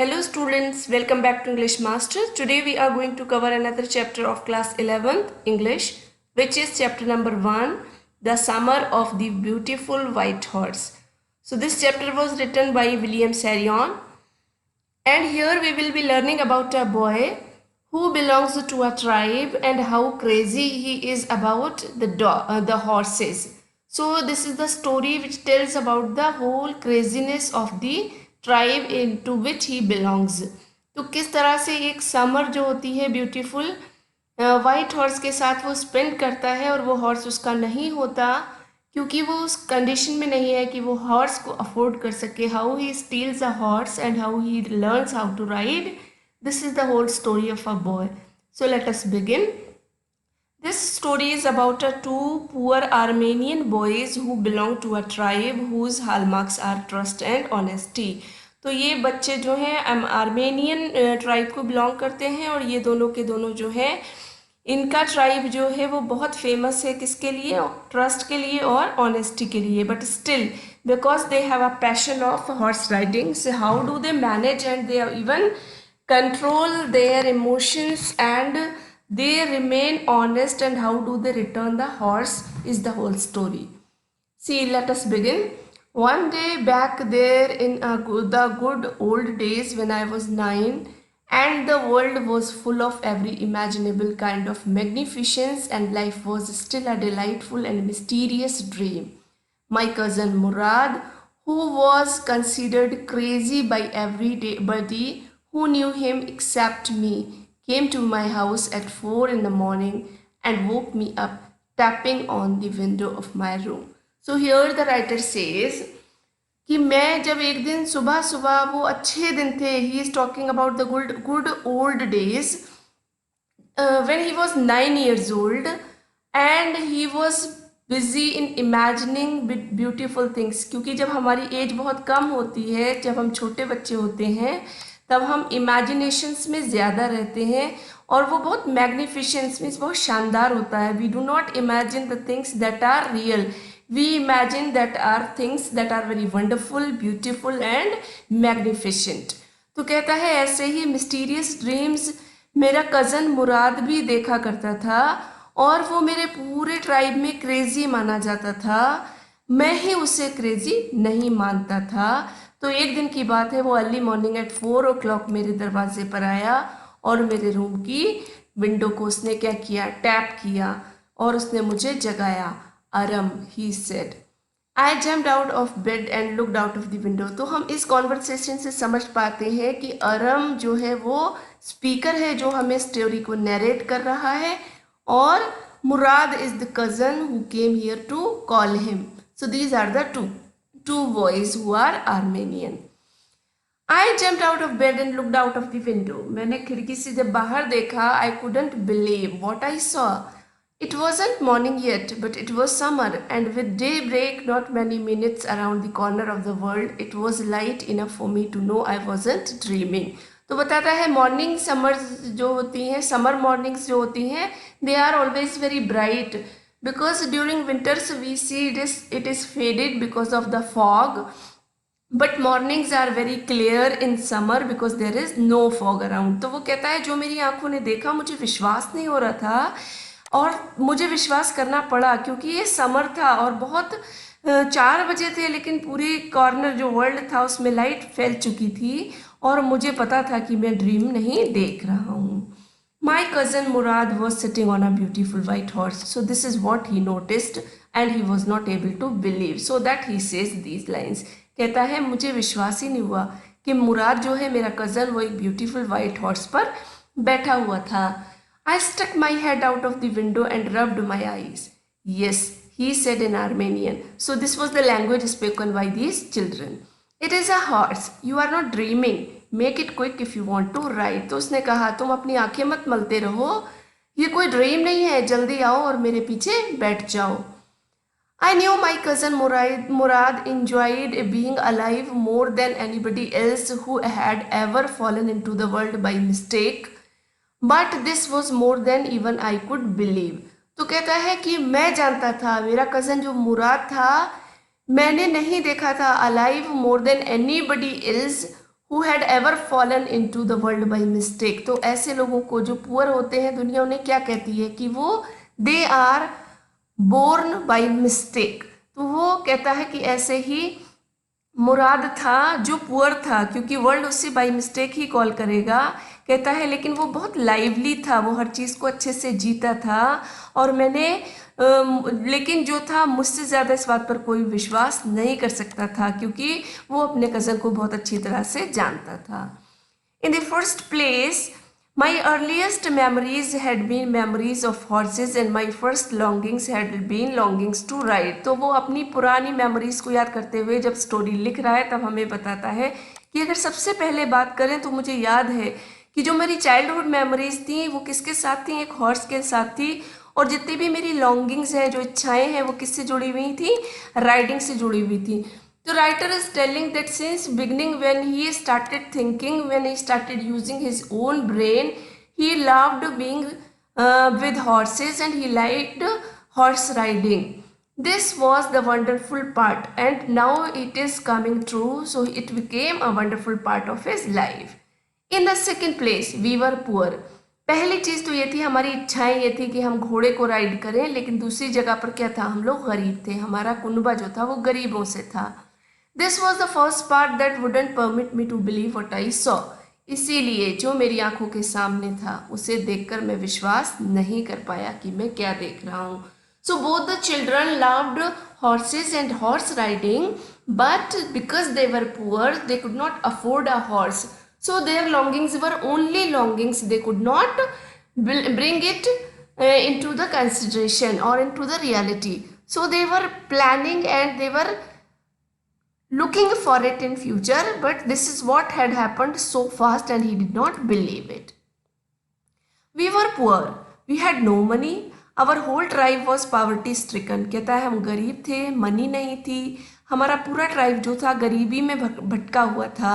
Hello students, welcome back to English Master. Today we are going to cover another chapter of class 11th English, which is chapter number 1, The Summer of the Beautiful White Horse. So this chapter was written by William Sarion, and here we will be learning about a boy who belongs to a tribe and how crazy he is about the horses. So this is the story which tells about the whole craziness of the tribe into which he belongs. तो किस तरह से एक summer जो होती है beautiful white horse के साथ वो स्पेंड करता है और वो हॉर्स उसका नहीं होता क्योंकि वो उस कंडीशन में नहीं है कि वो हॉर्स को अफोर्ड कर सके। How he steals a horse and how he learns how to ride. This is the whole story of a boy. So let us begin. This story is about two poor Armenian boys who belong to a tribe whose hallmarks are trust and honesty. तो ये बच्चे जो हैं Armenian tribe को belong करते हैं और ये दोनों के दोनों जो हैं इनका ट्राइब जो है वो बहुत फेमस है किसके लिए? ट्रस्ट के लिए और ऑनेस्टी के लिए। But still because they have a passion of horse riding, so how do they manage and they even control their emotions and they remain honest, and how do they return the horse is the whole story. See, let us begin. One day back there in the good old days when I was 9 and the world was full of every imaginable kind of magnificence and life was still a delightful and mysterious dream, my cousin Murad, who was considered crazy by everybody who knew him except me, came to my house at 4 in the morning and woke me up tapping on the window of my room. So here the writer says कि मैं जब एक दिन सुबह सुबह वो अच्छे दिन थे, he is talking about the good old days when he was 9 years old and he was busy in imagining beautiful things. क्योंकि जब हमारी एज बहुत कम होती है, जब हम छोटे बच्चे होते हैं तब हम इमेजिनेशंस में ज़्यादा रहते हैं और वो बहुत मैग्निफिशेंस मीन्स बहुत शानदार होता है। We do not imagine the things that are real, we imagine that are things that are very wonderful, beautiful and magnificent. तो कहता है ऐसे ही मिस्टीरियस ड्रीम्स मेरा कज़न मुराद भी देखा करता था और वो मेरे पूरे ट्राइब में क्रेजी माना जाता था। मैं ही उसे क्रेजी नहीं मानता था। तो एक दिन की बात है, वो अर्ली मॉर्निंग एट 4 o'clock मेरे दरवाजे पर आया और मेरे रूम की विंडो को उसने क्या किया? टैप किया और उसने मुझे जगाया। Erm, he said. I jumped out of bed and looked out of the window. तो हम इस कॉन्वर्सेशन से समझ पाते हैं कि अरम जो है वो स्पीकर है जो हमें स्टोरी को नरेट कर रहा है और Murad is the cousin who came here to call him. So these are the two boys who are Armenian. I jumped out of bed and looked out of the window. मैंने खिड़की से जब बाहर देखा, I couldn't believe what I saw. It wasn't morning yet, but it was summer, and with daybreak not many minutes around the corner of the world, it was light enough for me to know I wasn't dreaming. तो बताता है morning summers जो होती हैं, summer mornings जो होती हैं, they are always very bright. Because during winters we see it is faded because of the fog, but mornings are very clear in summer because there is no fog around. तो वो कहता है जो मेरी आंखों ने देखा मुझे विश्वास नहीं हो रहा था और मुझे विश्वास करना पड़ा क्योंकि ये समर था और बहुत 4 बजे थे लेकिन पूरी कॉर्नर जो वर्ल्ड था उसमें लाइट फैल चुकी थी और मुझे पता था कि मैं ड्रीम नहीं देख रहा हूँ। My cousin Murad was sitting on a beautiful white horse. So this is what he noticed and he was not able to believe. So that he says these lines. कहता है मुझे विश्वास ही नहीं हुआ कि मुराद जो है मेरा कज़न वो एक ब्यूटीफुल वाइट हॉर्स पर बैठा हुआ था। I stuck my head out of the window and rubbed my eyes. Yes, he said in Armenian. So this was the language spoken by these children. It is a horse. You are not dreaming. Make it quick if you want to ride. तो उसने कहा तुम अपनी आंखें मत मलते रहो, ये कोई ड्रीम नहीं है, जल्दी आओ और मेरे पीछे बैठ जाओ। I knew my cousin Murad enjoyed being alive more than anybody else who had ever fallen into the world by mistake, but this was more than even I could believe. तो कहता है कि मैं जानता था, मेरा कज़न जो मुराद था मैंने नहीं देखा था, alive more than anybody else who had ever fallen into the world by mistake. तो ऐसे लोगों को, जो पुअर होते हैं, दुनिया उन्हें क्या कहती है कि वो they are born by mistake. तो वो कहता है कि ऐसे ही मुराद था जो पुअर था, क्योंकि वर्ल्ड उससे बाय मिस्टेक ही कॉल करेगा। कहता है लेकिन वो बहुत लाइवली था, वो हर चीज़ को अच्छे से जीता था, और मैंने लेकिन जो था मुझसे ज़्यादा इस बात पर कोई विश्वास नहीं कर सकता था, क्योंकि वो अपने कज़न को बहुत अच्छी तरह से जानता था। In the first place, my earliest memories had been memories of horses and my first longings had been longings to ride. तो वो अपनी पुरानी मेमोरीज को याद करते हुए जब स्टोरी लिख रहा है तब हमें बताता है कि अगर सबसे पहले बात करें तो मुझे याद है कि जो मेरी चाइल्डहुड मेमोरीज थी वो किसके साथ थी, एक हॉर्स के साथ थी, और जितनी भी मेरी लॉन्गिंग्स हैं, जो इच्छाएं हैं, वो किससे जुड़ी हुई थी, राइडिंग से जुड़ी हुई थी। The writer is telling that since beginning, when he started thinking, when he started using his own brain, he loved being with horses and he liked horse riding. This was the wonderful part, and now it is coming true, so it became a wonderful part of his life. In the second place, we were poor. पहली चीज़ तो ये थी, हमारी इच्छाएं ये थी कि हम घोड़े को राइड करें, लेकिन दूसरी जगह पर क्या था, हम लोग गरीब थे, हमारा कुनबा जो था वो गरीबों से था। This was the first part that wouldn't permit me to believe what I saw. इसीलिए जो मेरी आंखों के सामने था उसे देखकर मैं विश्वास नहीं कर पाया कि मैं क्या देख रहा हूँ। So both the children loved horses and horse riding, but because they were poor, they could not afford a horse. So their longings were only longings. They could not bring it into the consideration or into the reality. So they were planning and they were looking for it in future, but this is what had happened so fast and he did not believe it. We were poor, we had no money, our whole tribe was poverty stricken. कहता है हम गरीब थे, money नहीं थी, हमारा पूरा tribe जो था गरीबी में भटका हुआ था।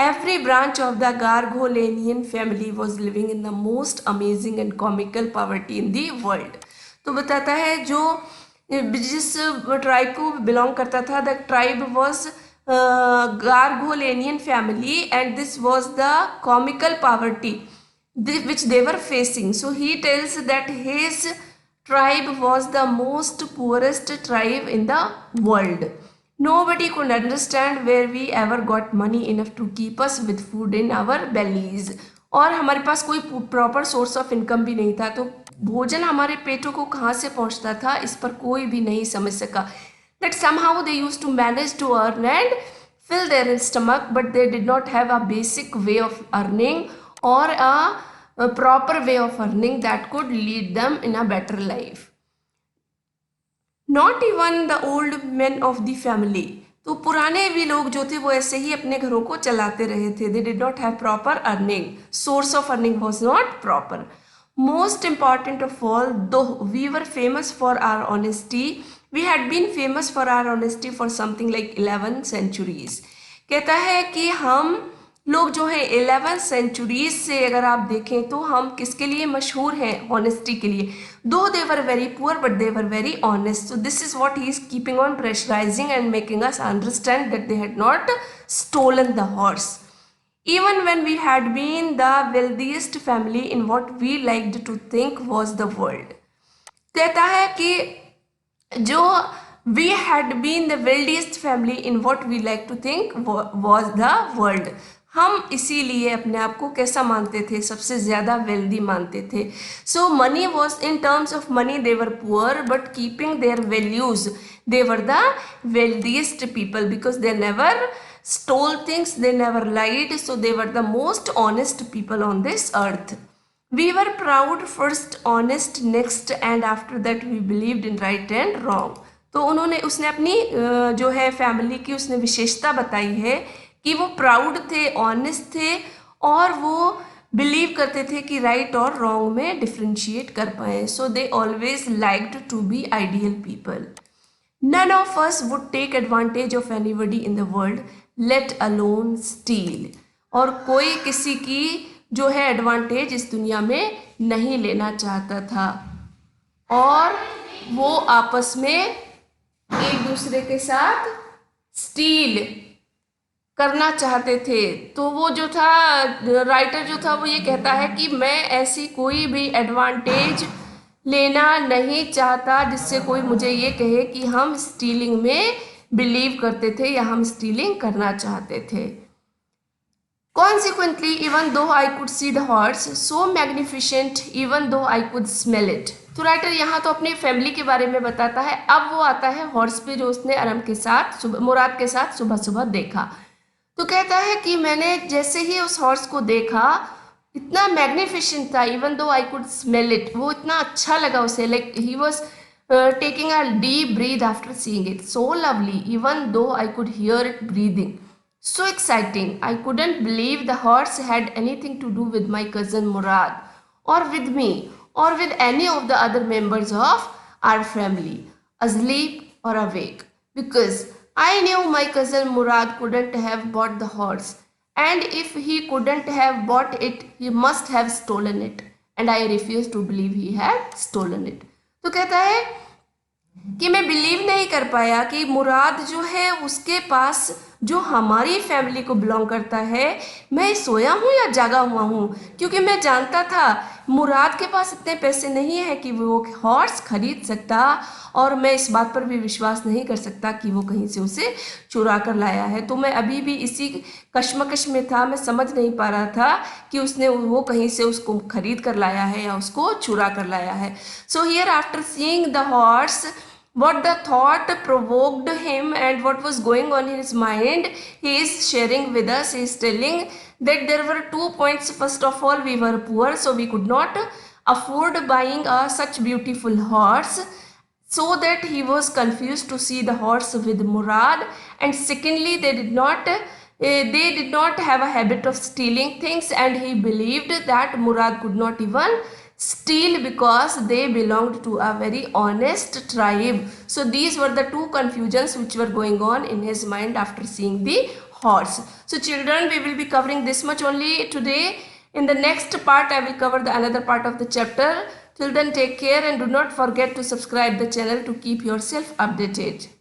Every branch of the Gargolanian family was living in the most amazing and comical poverty in the world. तो बताता है जो जिस ट्राइब को बिलोंग करता था, the tribe was Garoghlanian family and this was the comical poverty which they were facing. So he tells that his tribe was the most poorest tribe in the world. Nobody could understand where we ever got money enough to keep us with food in our bellies. और हमारे पास कोई proper source of income भी नहीं था, तो भोजन हमारे पेटों को कहाँ से पहुँचता था, इस पर कोई भी नहीं समझ सका. That somehow they used to manage to earn and fill their stomach, but they did not have a basic way of earning or a proper way of earning that could lead them in a better life. Not even the old men of the family. तो पुराने भी लोग जो थे वो ऐसे ही अपने घरों को चलाते रहे थे. They did not have proper earning. Source of earning was not proper. Most important of all, though we were famous for our honesty, we had been famous for our honesty for something like 11 centuries. कहता है कि हम लोग जो है 11 centuries से अगर आप देखें तो हम किसके लिए मशहूर हैं, ऑनेस्टी के लिए. Though they were very poor but they were very honest. So this is what he is keeping on pressurising and making us understand that they had not stolen the horse. Even when we had been the wealthiest family in what we liked to think was the world. कहता है कि जो we had been the wealthiest family in what we like to think was the world. हम इसीलिए अपने आप को कैसा मानते थे, सबसे ज़्यादा वेल्दी मानते थे. So money was in terms of money they were poor but keeping their values they were the wealthiest people because they never stole things, they never lied, so they were the most honest people on this earth. We were proud, first honest, next and after that we believed in right and wrong. तो उसने अपनी जो है family की उसने विशेषता बताई है कि वो प्राउड थे, ऑनेस्ट थे और वो बिलीव करते थे कि राइट और रॉन्ग में डिफ्रेंशिएट कर पाए. So they always liked to be ideal people. None of us would take advantage of anybody in the world, let alone steal. और कोई किसी की जो है एडवांटेज इस दुनिया में नहीं लेना चाहता था और वो आपस में एक दूसरे के साथ स्टील करना चाहते थे। तो वो जो था, राइटर जो था वो ये कहता है कि मैं ऐसी कोई भी एडवांटेज लेना नहीं चाहता जिससे कोई मुझे ये कहे कि हम स्टीलिंग में बिलीव करते थे या हम स्टीलिंग करना चाहते थे। Consequently, even though I could see the horse so magnificent, even though I could smell it. तो राइटर यहाँ तो अपनी फैमिली के बारे में बताता है। अब वो आता है हॉर्स पे जो उसने अरम के साथ मुराद के साथ सुबह सुबह देखा। तो कहता है कि मैंने जैसे ही उस हॉर्स को देखा, इतना मैग्निफिशेंट था, even though I could smell it, वो इतना अच्छा लगा उसे, like he was taking a deep breath after seeing it, so lovely even though I could hear it breathing, so exciting. I couldn't believe the horse had anything to do with my cousin Murad, or with me, or with any of the other members of our family, asleep or awake. Because I knew my cousin Murad couldn't have bought the horse, and if he couldn't have bought it, he must have stolen it. And I refused to believe he had stolen it. तो कहता है कि मैं believe नहीं कर पाया कि मुराद जो है उसके पास जो हमारी फैमिली को बिलोंग करता है, मैं सोया हूँ या जागा हुआ हूँ, क्योंकि मैं जानता था मुराद के पास इतने पैसे नहीं है कि वो हॉर्स खरीद सकता, और मैं इस बात पर भी विश्वास नहीं कर सकता कि वो कहीं से उसे चुरा कर लाया है। तो मैं अभी भी इसी कश्मकश में था, मैं समझ नहीं पा रहा था कि उसने वो कहीं से उसको खरीद कर लाया है या उसको चुरा कर लाया है। So here after seeing the horse, what the thought provoked him and what was going on in his mind, he is sharing with us. He is telling that there were 2 points. First of all, we were poor, so we could not afford buying a such beautiful horse, so that he was confused to see the horse with Murad. And secondly, they did not have a habit of stealing things, and he believed that Murad could not even steal because they belonged to a very honest tribe. So these were the two confusions which were going on in his mind after seeing the horse. So children, we will be covering this much only today. In the next part, I will cover the another part of the chapter. Till then, take care and do not forget to subscribe the channel to keep yourself updated.